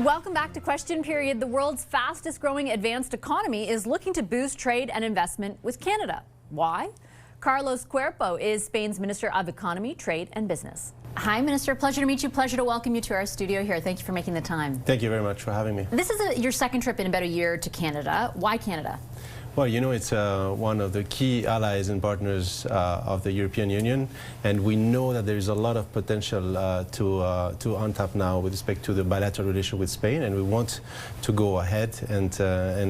Welcome back to Question Period. The world's fastest growing advanced economy is looking to boost trade and investment with Canada. Why? Carlos Cuerpo is Spain's Minister of Economy, Trade and Business. Hi, Minister. Pleasure to meet you. Pleasure to welcome you to our studio here. Thank you for making the time. Thank you very much for having me. This is your second trip in about a year to Canada. Why Canada? Well, you know, it's one of the key allies and partners of the European Union, and we know that there is a lot of potential to untap now with respect to the bilateral relationship with Spain, and we want to go ahead and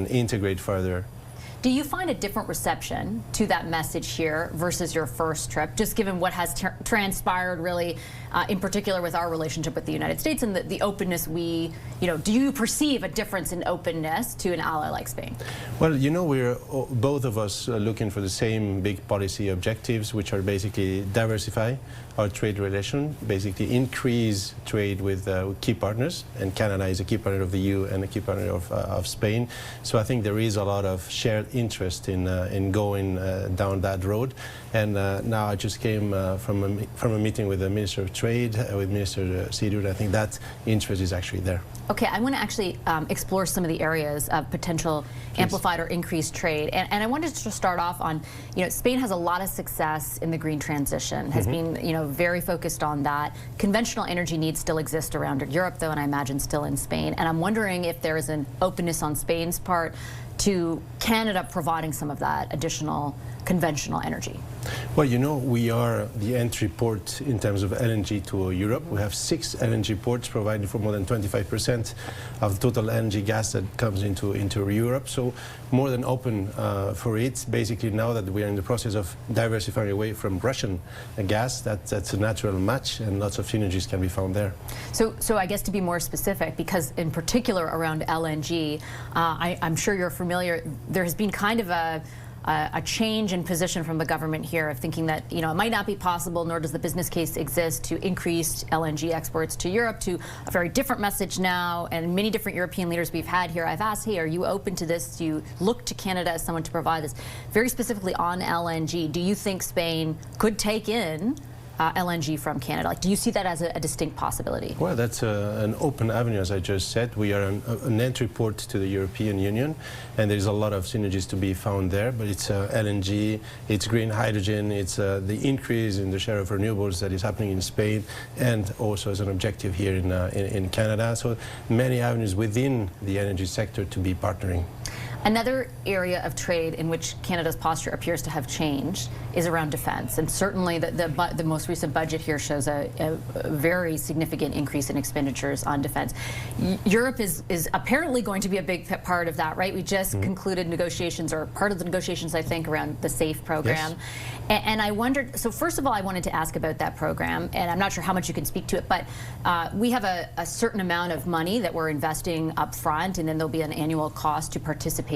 integrate further. Do you find a different reception to that message here versus your first trip, just given what has transpired really, in particular with our relationship with the United States and the openness do you perceive a difference in openness to an ally like Spain? Well, you know, we're both of us looking for the same big policy objectives, which are basically diversify our trade relation, basically increase trade with key partners, and Canada is a key partner of the EU and a key partner of Spain. So I think there is a lot of shared interest in going down that road. And now I just came from a meeting with the Minister of Trade, with Minister Sidu, and I think that interest is actually there. Okay, I want to actually explore some of the areas of potential amplified or increased trade. And I wanted to start off on, Spain has a lot of success in the green transition, has been, very focused on that. Conventional energy needs still exist around Europe, though, and I imagine still in Spain. And I'm wondering if there is an openness on Spain's part to Canada providing some of that additional conventional energy. Well, you know, we are the entry port in terms of LNG to Europe. We have 6 LNG ports providing for more than 25% of the total LNG gas that comes into Europe. So more than open for it. Basically, now that we are in the process of diversifying away from Russian gas, that's a natural match, and lots of synergies can be found there. So I guess to be more specific, because in particular around LNG, I'm sure you're familiar, there has been kind of a change in position from the government here of thinking that it might not be possible, nor does the business case exist, to increase LNG exports to Europe, to a very different message now. And many different European leaders we've had here, I've asked, hey, are you open to this? Do you look to Canada as someone to provide this? Very specifically on LNG, do you think Spain could take in LNG from Canada? Like, do you see that as a distinct possibility? Well, that's an open avenue, as I just said. We are an entry port to the European Union, and there's a lot of synergies to be found there. But it's LNG, it's green hydrogen, it's the increase in the share of renewables that is happening in Spain, and also as an objective here in Canada. So many avenues within the energy sector to be partnering. Another area of trade in which Canada's posture appears to have changed is around defense. And certainly the most recent budget here shows a very significant increase in expenditures on defense. Europe is apparently going to be a big part of that, right? We just concluded negotiations, or part of the negotiations, I think, around the SAFE program. Yes. And I wondered, so first of all, I wanted to ask about that program, and I'm not sure how much you can speak to it, but we have a certain amount of money that we're investing up front, and then there'll be an annual cost to participation.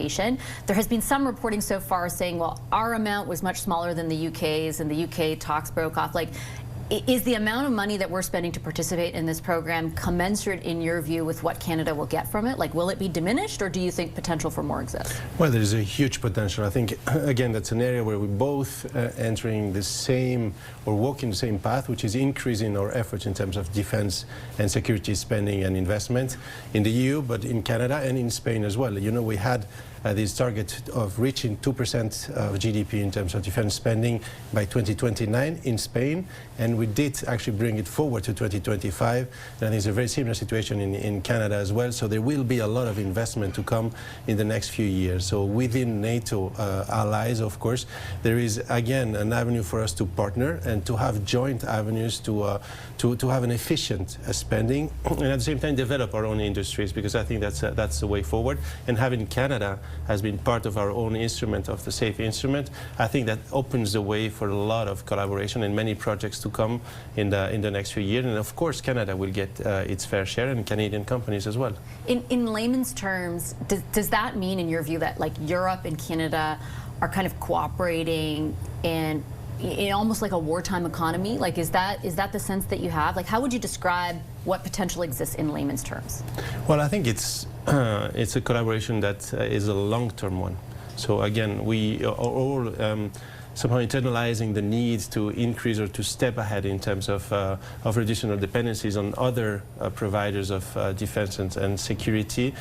There has been some reporting so far saying, well, our amount was much smaller than the UK's, and the UK talks broke off. Like, is the amount of money that we're spending to participate in this program commensurate, in your view, with what Canada will get from it? Like, will it be diminished, or do you think potential for more exists? Well, there's a huge potential. I think, again, that's an area where we're both entering the same, or walking the same path, which is increasing our efforts in terms of defense and security spending and investment in the EU, but in Canada and in Spain as well. You know, we had this target of reaching 2% of GDP in terms of defense spending by 2029 in Spain, and we did actually bring it forward to 2025. And I think it's a very similar situation in Canada as well. So there will be a lot of investment to come in the next few years. So within NATO allies, of course, there is again an avenue for us to partner and to have joint avenues to have an efficient spending, and at the same time develop our own industries, because I think that's the way forward. And having Canada has been part of our own instrument, of the SAFE instrument, I think that opens the way for a lot of collaboration and many projects to come in the next few years. And of course, Canada will get its fair share, and Canadian companies as well. In layman's terms, does that mean, in your view, that like Europe and Canada are kind of cooperating in almost like a wartime economy? Like, is that the sense that you have? Like, how would you describe what potential exists in layman's terms? Well, I think it's a collaboration that is a long-term one. So again, we are all somehow internalizing the need to increase or to step ahead in terms of reducing our dependencies on other providers of defense and security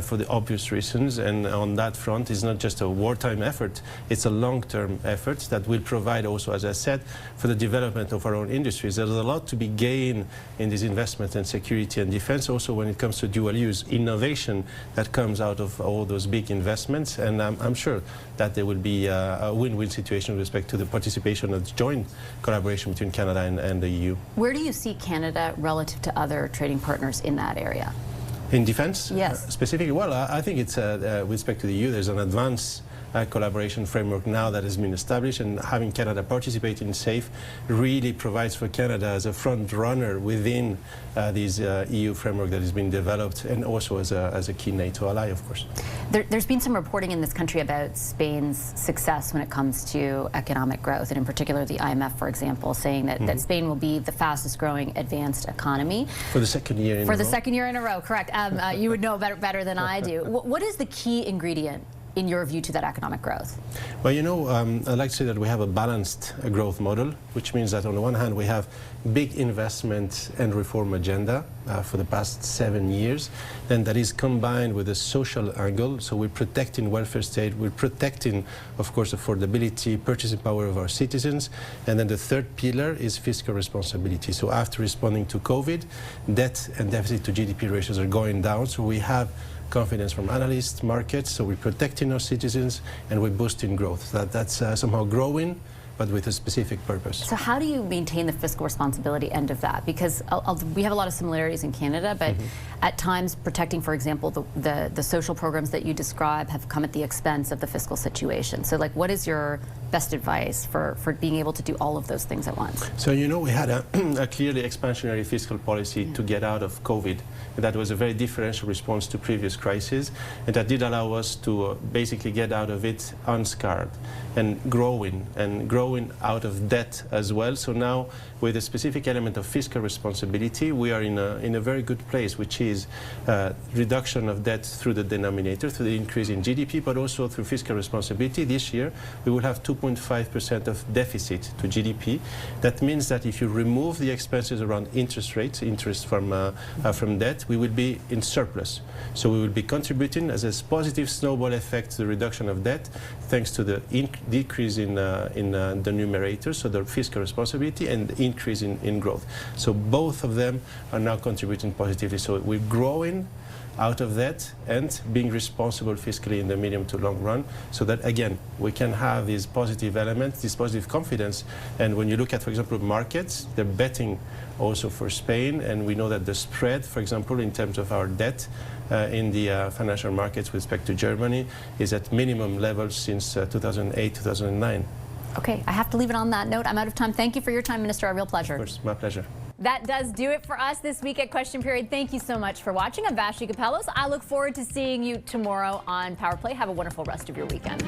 for the obvious reasons. And on that front, it's not just a wartime effort, it's a long-term effort that will provide also, as I said, for the development of our own industries. There's a lot to be gained in this investment in security and defense, also when it comes to dual use innovation that comes out of all those big investments. And I'm sure that there will be a win-win situation with respect to the participation of joint collaboration between Canada and the EU. Where do you see Canada relative to other trading partners in that area? In defense? Yes. Specifically, well, I think it's, with respect to the EU, there's an advanced collaboration framework now that has been established, and having Canada participate in SAFE really provides for Canada as a front runner within this EU framework that has been developed, and also as a key NATO ally, of course. There's been some reporting in this country about Spain's success when it comes to economic growth, and in particular the IMF, for example, saying that, that Spain will be the fastest growing advanced economy. For the second year in a row. For the second year in a row, correct. You would know better than I do. What is the key ingredient, in your view, to that economic growth? Well, you know, I'd like to say that we have a balanced growth model, which means that on the one hand we have big investment and reform agenda for the past 7 years, and that is combined with a social angle. So we're protecting welfare state, we're protecting, of course, affordability, purchasing power of our citizens, and then the third pillar is fiscal responsibility. So after responding to COVID, debt and deficit to GDP ratios are going down, so we have confidence from analysts, markets, so we're protecting our citizens and we're boosting growth. That's somehow growing, but with a specific purpose. So how do you maintain the fiscal responsibility end of that? Because we have a lot of similarities in Canada, but at times protecting, for example, the social programs that you describe have come at the expense of the fiscal situation. So like, what is your best advice for being able to do all of those things at once? So, you know, we had a clearly expansionary fiscal policy to get out of COVID. And that was a very differential response to previous crises, and that did allow us to basically get out of it unscarred and growing out of debt as well. So now, with a specific element of fiscal responsibility, we are in a very good place, which is reduction of debt through the denominator, through the increase in GDP, but also through fiscal responsibility. This year, we will have 2.5% of deficit to GDP. That means that if you remove the expenses around interest rates, interest from debt, we will be in surplus. So we will be contributing as a positive snowball effect to the reduction of debt, thanks to the decrease in the numerator, so the fiscal responsibility, and the increase in growth. So both of them are now contributing positively. So we're growing out of that and being responsible fiscally in the medium to long run, so that again we can have these positive elements, this positive confidence. And when you look at, for example, markets, they're betting also for Spain, and we know that the spread, for example, in terms of our debt in the financial markets with respect to Germany is at minimum levels since 2008, 2009. Okay, I have to leave it on that note. I'm out of time. Thank you for your time, Minister. A real pleasure. Of course, my pleasure. That does do it for us this week at Question Period. Thank you so much for watching. I'm Vashti Capellos. I look forward to seeing you tomorrow on Power Play. Have a wonderful rest of your weekend.